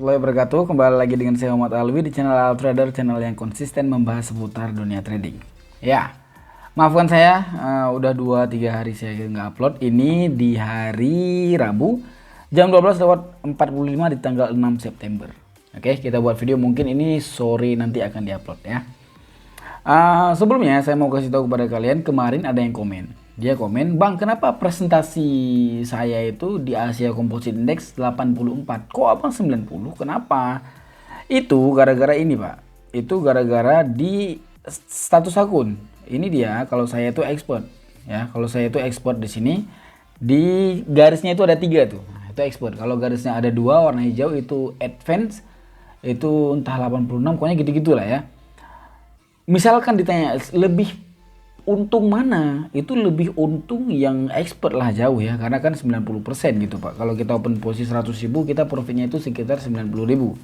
warahmatullahi wabarakatuh. Kembali lagi dengan saya Muhammad Alwi di channel Al Trader, channel yang konsisten membahas seputar dunia trading. Ya, maafkan saya, udah 2-3 hari saya nggak upload. Ini di hari Rabu jam 12:45 di tanggal 6 September. Oke, kita buat video, mungkin ini sore nanti akan diupload ya. Sebelumnya saya mau kasih tahu kepada kalian, kemarin ada yang komen. Dia komen, "Bang, kenapa presentasi saya itu di Asia Composite Index 84? Kok abang 90? Kenapa?" Itu gara-gara ini, Pak. Itu gara-gara di status akun. Ini dia, kalau saya itu expert ya. Kalau saya itu expert di sini, di garisnya itu ada 3 tuh. Nah, itu expert. Kalau garisnya ada 2 warna hijau itu advance, itu entah 86, pokoknya gitu-gitulah ya. Misalkan ditanya lebih untung mana, itu lebih untung yang expert lah jauh ya, karena kan 90% gitu Pak. Kalau kita open posisi 100.000, kita profitnya itu sekitar 90.000.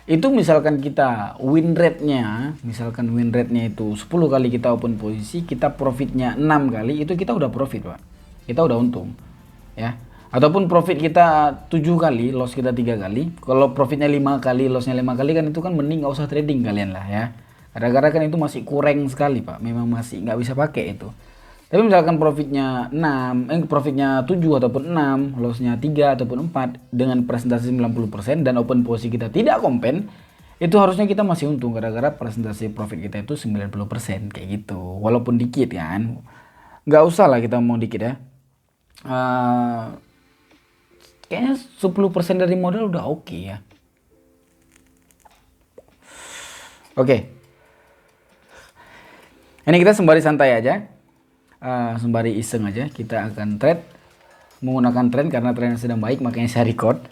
Itu misalkan kita win rate-nya, itu 10 kali kita open posisi, kita profitnya 6 kali, itu kita udah profit Pak. Kita udah untung ya. Ataupun profit kita 7 kali, loss kita 3 kali. Kalau profitnya 5 kali, lossnya 5 kali, kan itu kan mending nggak usah trading kalian lah ya. Kadang-kadang kan itu masih kurang sekali Pak, memang masih nggak bisa pakai itu. Tapi misalkan profitnya 7 ataupun 6, lossnya 3 ataupun 4 dengan presentasi 90% dan open posisi kita tidak kompen, itu harusnya kita masih untung gara-gara presentasi profit kita itu 90% kayak gitu. Walaupun dikit kan, nggak usah lah kita ngomong dikit ya. Kayaknya 10% dari modal udah oke ya. Oke. Ini kita sembari santai aja, sembari iseng aja, kita akan trade menggunakan trend karena trennya sedang baik, makanya saya record.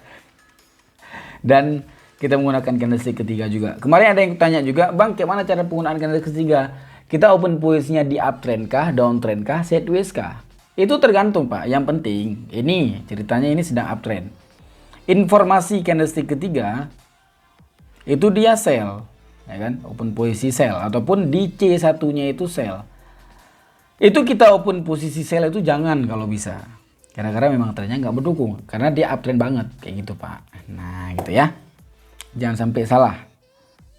Dan kita menggunakan candlestick ketiga juga. Kemarin ada yang tanya juga, "Bang, gimana cara penggunaan candlestick ketiga? Kita open posisinya di uptrend kah, downtrend kah, sideways kah?" Itu tergantung Pak. Yang penting ini ceritanya ini sedang uptrend. Informasi candlestick ketiga itu dia sell, ya kan, open posisi sell, ataupun di C1-nya itu sell. Itu kita open posisi sell itu jangan kalau bisa, karena memang trennya nggak mendukung, karena dia uptrend banget kayak gitu Pak. Nah gitu ya, jangan sampai salah.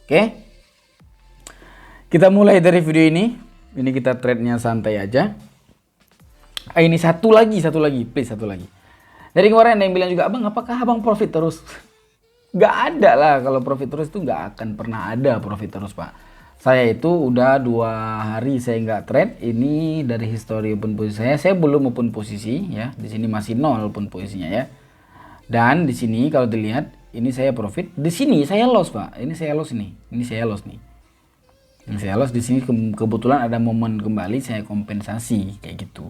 Oke, kita mulai dari video ini kita trade-nya santai aja. Ini satu lagi please, satu lagi. Dari kemarin ada yang bilang juga, "Abang, apakah abang profit terus?" Gak ada lah, kalau profit terus itu gak akan pernah ada profit terus Pak. Saya itu udah 2 hari saya nggak trade. Ini dari history open posisi saya belum open posisi ya. Di sini masih 0 open posisinya ya. Dan di sini kalau dilihat, ini saya profit, di sini saya loss Pak. Ini saya loss nih. Ini saya loss nih. Ini saya loss, di sini kebetulan ada momen kembali saya kompensasi kayak gitu.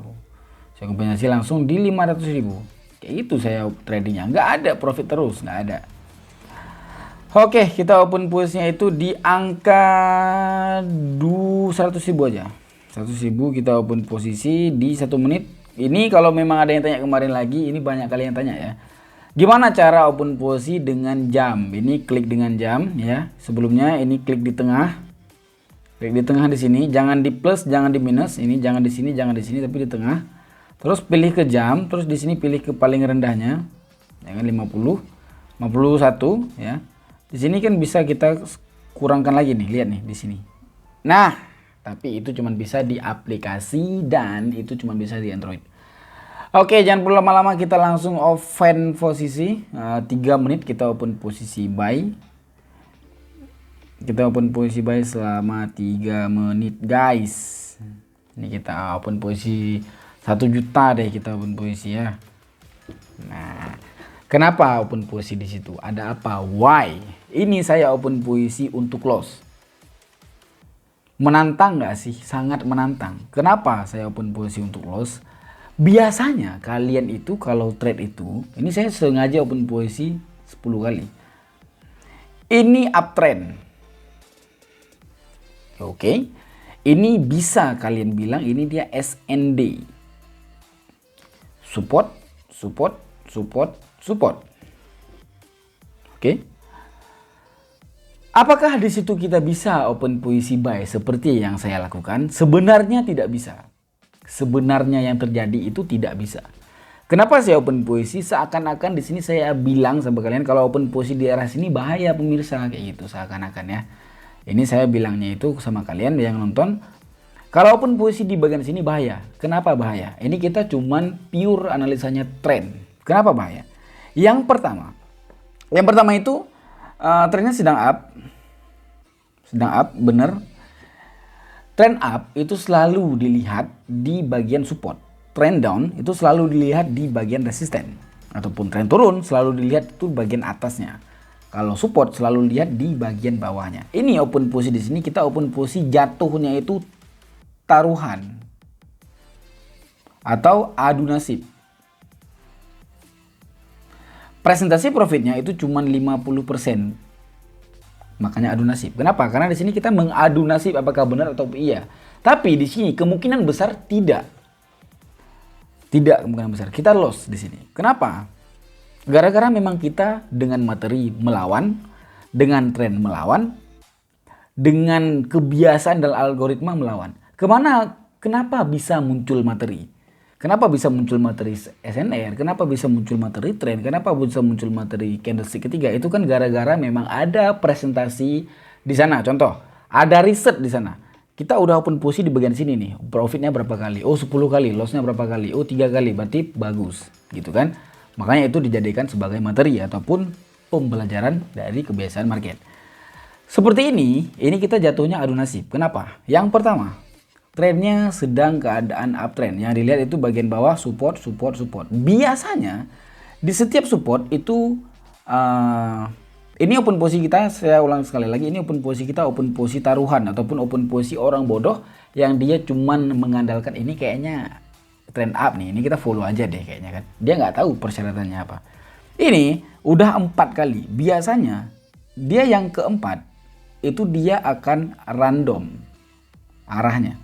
Saya kompensasi langsung di 500.000. Kayak gitu saya tradingnya. Nggak ada profit terus, nggak ada. Oke, kita open posisinya itu di angka 100.000 aja. 100.000 kita open posisi di 1 menit. Ini kalau memang ada yang tanya kemarin lagi, ini banyak kali yang tanya ya. Gimana cara open posisi dengan jam? Ini klik dengan jam ya. Sebelumnya ini klik di tengah. Klik di tengah di sini, jangan di plus, jangan di minus. Ini jangan di sini, jangan di sini, tapi di tengah. Terus pilih ke jam, terus di sini pilih ke paling rendahnya. Jangan 50, 51 ya. Di sini kan bisa kita kurangkan lagi nih, lihat nih di sini. Nah, tapi itu cuma bisa di aplikasi dan itu cuma bisa di Android. Oke, jangan perlu lama-lama, kita langsung open posisi. 3 menit kita open posisi buy. Kita open posisi buy selama 3 menit guys. Ini kita open posisi 1 juta deh, kita open posisi ya. Nah, kenapa open posisi di situ? Ada apa? Why? Ini saya open posisi untuk loss. Menantang nggak sih? Sangat menantang. Kenapa saya open posisi untuk loss? Biasanya kalian itu kalau trade itu, ini saya sengaja open posisi 10 kali. Ini uptrend. Oke. Ini bisa kalian bilang ini dia SND. Support, support, support, support. Oke. Apakah di situ kita bisa open posisi buy seperti yang saya lakukan? Sebenarnya tidak bisa. Sebenarnya yang terjadi itu tidak bisa. Kenapa saya open posisi? Seakan-akan di sini saya bilang sama kalian kalau open posisi di arah sini bahaya pemirsa, kayak gitu seakan-akan ya. Ini saya bilangnya itu sama kalian yang nonton. Kalau open posisi di bagian sini bahaya. Kenapa bahaya? Ini kita cuman pure analisanya tren. Kenapa bahaya? Yang pertama itu trennya sedang up, bener. Trend up itu selalu dilihat di bagian support. Trend down itu selalu dilihat di bagian resisten. Ataupun trend turun selalu dilihat itu bagian atasnya. Kalau support selalu lihat di bagian bawahnya. Ini open posisi di sini kita open posisi jatuhnya itu taruhan atau adu nasib. Presentasi profitnya itu cuma 50%. Makanya adu nasib. Kenapa? Karena di sini kita mengadu nasib apakah benar atau iya. Tapi di sini kemungkinan besar tidak. Tidak kemungkinan besar. Kita loss di sini. Kenapa? Gara-gara memang kita dengan materi melawan, dengan tren melawan, dengan kebiasaan dan algoritma melawan. Kenapa bisa muncul materi? Kenapa bisa muncul materi SNR? Kenapa bisa muncul materi tren? Kenapa bisa muncul materi candlestick ketiga? Itu kan gara-gara memang ada presentasi di sana. Contoh, ada riset di sana. Kita udah open posisi di bagian sini nih. Profitnya berapa kali? Oh 10 kali. Lossnya berapa kali? Oh 3 kali. Berarti bagus. Gitu kan. Makanya itu dijadikan sebagai materi ataupun pembelajaran dari kebiasaan market. Seperti ini kita jatuhnya adu nasib. Kenapa? Yang pertama, trennya sedang keadaan uptrend. Yang dilihat itu bagian bawah support. Biasanya di setiap support itu ini open posisi kita, saya ulang sekali lagi, ini open posisi kita open posisi taruhan ataupun open posisi orang bodoh yang dia cuman mengandalkan ini kayaknya trend up nih, ini kita follow aja deh kayaknya kan. Dia nggak tahu persyaratannya apa. Ini udah 4 kali. Biasanya dia yang keempat itu dia akan random arahnya.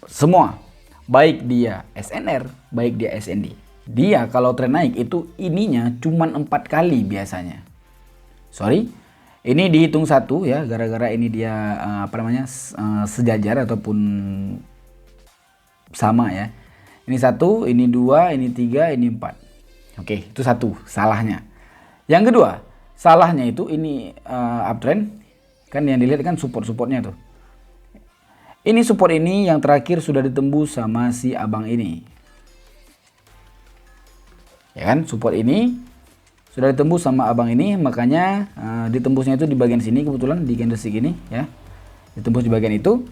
Semua, baik dia SNR, baik dia SND. Dia kalau tren naik itu ininya cuman 4 kali biasanya. Sorry, ini dihitung 1 ya, gara-gara ini dia sejajar ataupun sama ya. Ini 1, ini 2, ini 3, ini 4. Oke, itu 1 salahnya. Yang kedua, salahnya itu ini uptrend. Kan yang dilihat kan supportnya tuh. Ini support ini yang terakhir sudah ditembus sama si abang ini. Ya kan, support ini sudah ditembus sama abang ini, makanya ditembusnya itu di bagian sini kebetulan di candlestick ini ya. Ditembus di bagian itu.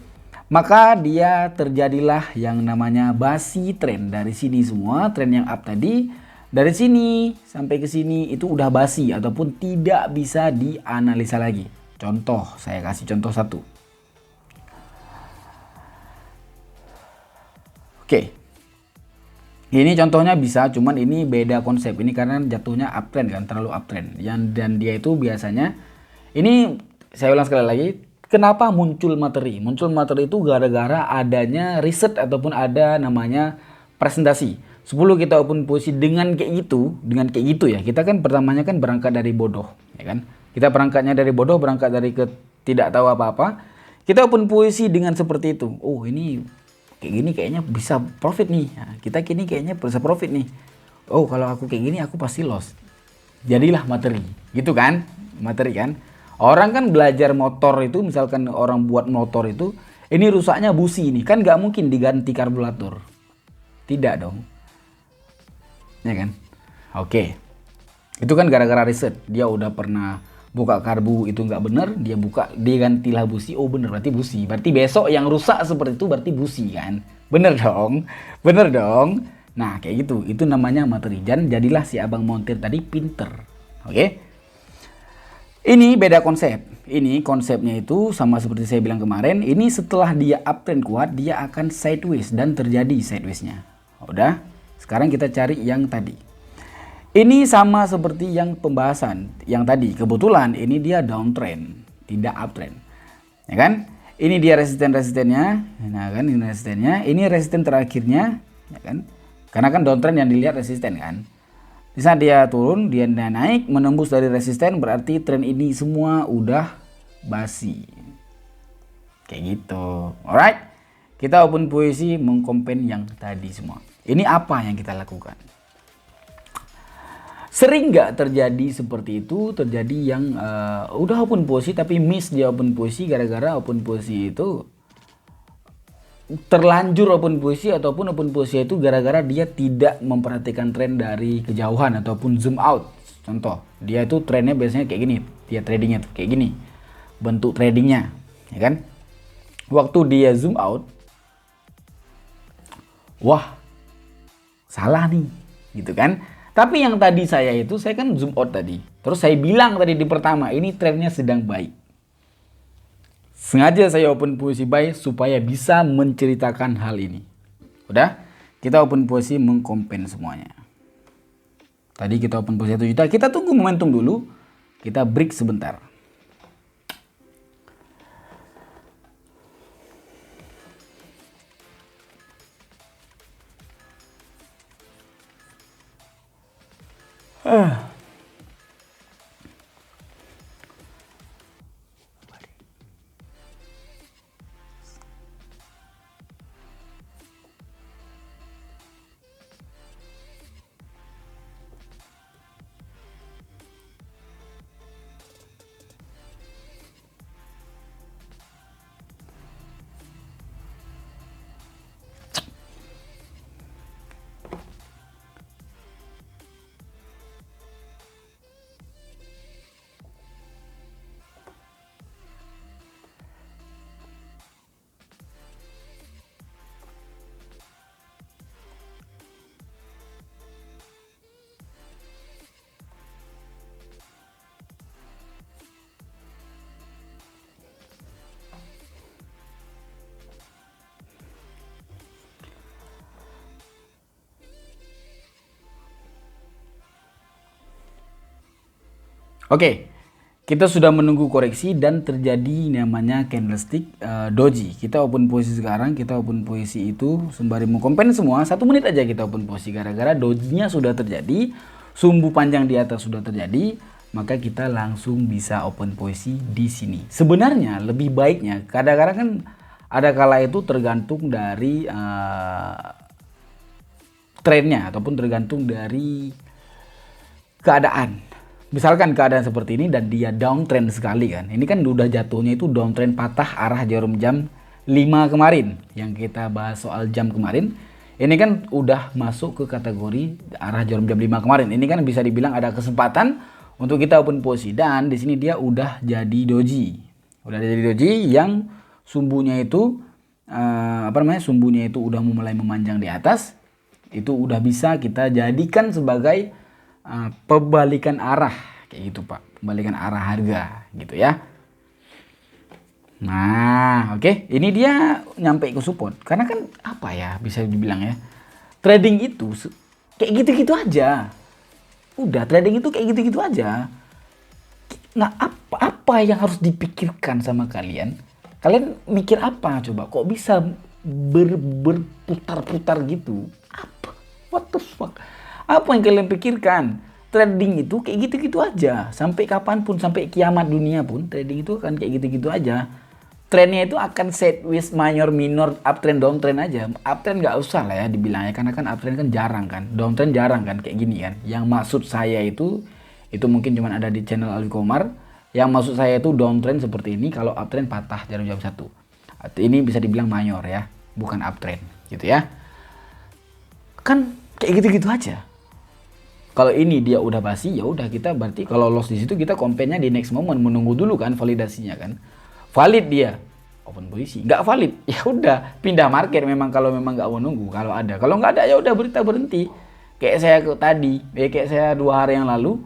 Maka dia terjadilah yang namanya basi tren. Dari sini semua tren yang up tadi dari sini sampai ke sini itu udah basi ataupun tidak bisa dianalisa lagi. Contoh, saya kasih contoh 1. Oke. Ini contohnya bisa, cuman ini beda konsep. Ini karena jatuhnya uptrend kan, terlalu uptrend. Dan dia itu biasanya, ini saya ulang sekali lagi, kenapa muncul materi? Muncul materi itu gara-gara adanya riset ataupun ada namanya presentasi. 10 kita open posisi dengan kayak gitu ya. Kita kan pertamanya kan berangkat dari bodoh, ya kan? Kita berangkatnya dari bodoh, berangkat dari tidak tahu apa-apa. Kita open posisi dengan seperti itu. Oh, ini kayak gini kayaknya bisa profit nih. Nah, kita kini kayaknya bisa profit nih. Oh, kalau aku kayak gini aku pasti loss. Jadilah materi. Gitu kan? Materi kan? Orang kan belajar motor itu, misalkan orang buat motor itu, ini rusaknya busi ini. Kan nggak mungkin diganti karburator. Tidak dong. Ya kan? Oke. Itu kan gara-gara riset. Dia udah pernah buka karbu itu nggak bener, dia gantilah busi. Oh bener, berarti busi. Berarti besok yang rusak seperti itu berarti busi kan? Bener dong. Nah kayak gitu, itu namanya materi. Dan jadilah si abang montir tadi pinter. Oke? Ini beda konsep. Ini konsepnya itu sama seperti saya bilang kemarin. Ini setelah dia uptrend kuat, dia akan sideways dan terjadi sidewaysnya. Udah? Sekarang kita cari yang tadi. Ini sama seperti yang pembahasan yang tadi. Kebetulan ini dia downtrend, tidak uptrend. Ya kan? Ini dia resisten-resistennya. Nah kan, ini resistennya. Ini resisten terakhirnya, ya kan? Karena kan downtrend yang dilihat resisten kan. Di saat dia turun, dia naik menembus dari resisten, berarti tren ini semua udah basi. Kayak gitu. Alright. Kita open posisi mengkompen yang tadi semua. Ini apa yang kita lakukan? Sering nggak terjadi seperti itu, terjadi yang udah open posisi tapi miss dia open posisi gara-gara open posisi itu terlanjur open posisi, ataupun open posisi itu gara-gara dia tidak memperhatikan tren dari kejauhan ataupun zoom out. Contoh, dia itu trennya biasanya kayak gini, dia tradingnya tuh kayak gini bentuk tradingnya, ya kan. Waktu dia zoom out, wah salah nih gitu kan. Tapi yang tadi saya kan zoom out tadi, terus saya bilang tadi di pertama ini trennya sedang baik, sengaja saya open posisi buy supaya bisa menceritakan hal ini. Udah, kita open posisi mengkompen semuanya. Tadi kita open posisi 1 juta, kita tunggu momentum dulu, kita break sebentar. Oke, kita sudah menunggu koreksi dan terjadi namanya candlestick doji. Kita open posisi sekarang, kita open posisi itu sembari mengkompen semua. 1 menit aja kita open posisi gara-gara dojinya sudah terjadi, sumbu panjang di atas sudah terjadi, maka kita langsung bisa open posisi di sini. Sebenarnya lebih baiknya, kadang-kadang kan ada kala itu tergantung dari trennya ataupun tergantung dari keadaan. Misalkan keadaan seperti ini dan dia downtrend sekali kan. Ini kan udah jatuhnya itu downtrend patah arah jarum jam 5 kemarin. Yang kita bahas soal jam kemarin. Ini kan udah masuk ke kategori arah jarum jam 5 kemarin. Ini kan bisa dibilang ada kesempatan untuk kita open posisi. Dan di sini dia udah jadi doji. Udah jadi doji yang sumbunya itu sumbunya itu udah mulai memanjang di atas. Itu udah bisa kita jadikan sebagai pembalikan arah kayak gitu Pak, pembalikan arah harga gitu ya. Nah oke, ini dia nyampe ke support karena kan apa ya, bisa dibilang ya, trading itu kayak gitu-gitu aja. Udah, trading itu kayak gitu-gitu aja. Nah apa yang harus dipikirkan sama kalian? Kalian mikir apa coba, kok bisa berputar-putar gitu? Apa? What the fuck? Apa yang kalian pikirkan? Trading itu kayak gitu-gitu aja. Sampai kapanpun, sampai kiamat dunia pun, trading itu akan kayak gitu-gitu aja. Trennya itu akan sideways, minor, minor, uptrend, downtrend aja. Uptrend nggak usah lah ya dibilangnya, karena kan uptrend kan jarang kan. Downtrend jarang kan, kayak gini kan. Yang maksud saya itu mungkin cuma ada di channel Alwi Komar. Yang maksud saya itu downtrend seperti ini, kalau uptrend patah jarum jam 1. Ini bisa dibilang minor ya, bukan uptrend gitu ya. Kan kayak gitu-gitu aja. Kalau ini dia udah basi, ya udah kita berarti kalau loss di situ kita kompennya di next moment, menunggu dulu kan validasinya kan. Valid dia open posisi, nggak valid ya udah pindah market. Memang kalau memang nggak mau nunggu, kalau nggak ada ya udah berhenti. Kayak saya tadi, kayak saya 2 hari yang lalu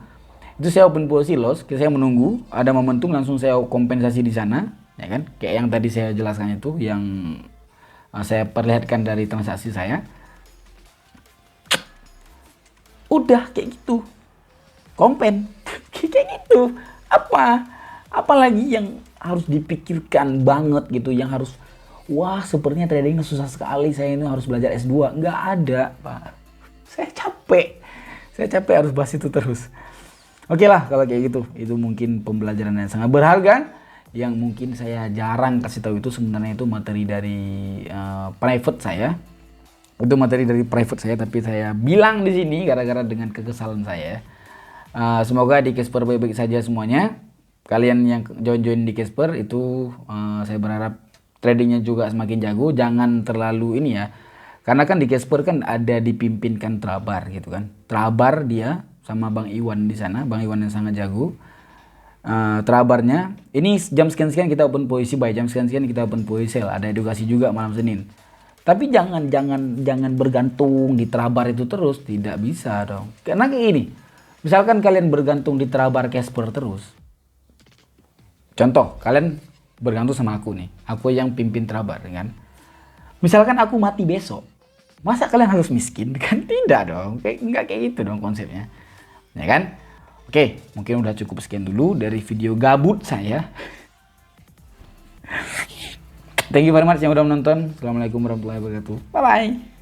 itu saya open posisi loss, saya menunggu ada momentum langsung saya kompensasi di sana, ya kan? Kayak yang tadi saya jelaskan itu, yang saya perlihatkan dari transaksi saya. Udah kayak gitu, kompen kayak gitu. Apalagi yang harus dipikirkan banget gitu, yang harus wah sepertinya trading susah sekali, saya ini harus belajar S2. Nggak ada Pak, saya capek harus bahas itu terus. Oke lah kalau kayak gitu, itu mungkin pembelajaran yang sangat berharga yang mungkin saya jarang kasih tahu. Itu sebenarnya itu materi dari private saya. Itu materi dari private saya, tapi saya bilang di sini gara-gara dengan kekesalan saya. Semoga di Casper baik-baik saja semuanya. Kalian yang join di Casper itu saya berharap tradingnya juga semakin jago. Jangan terlalu ini ya. Karena kan di Casper kan ada dipimpinkan Trabar gitu kan. Trabar dia sama Bang Iwan di sana. Bang Iwan yang sangat jago. Trabarnya ini jam sekian-sekian kita open posisi buy, jam sekian-sekian kita open posisi sell. Ada edukasi juga malam Senin. Tapi jangan bergantung di Trabar itu terus. Tidak bisa dong. Karena kayak gini. Misalkan kalian bergantung di Trabar Casper terus. Contoh, kalian bergantung sama aku nih. Aku yang pimpin Trabar kan. Misalkan aku mati besok. Masa kalian harus miskin? Kan tidak dong. Enggak kayak gitu dong konsepnya. Ya kan? Oke, mungkin udah cukup sekian dulu dari video gabut saya. Thank you very much yang udah menonton. Assalamualaikum warahmatullahi wabarakatuh. Bye bye.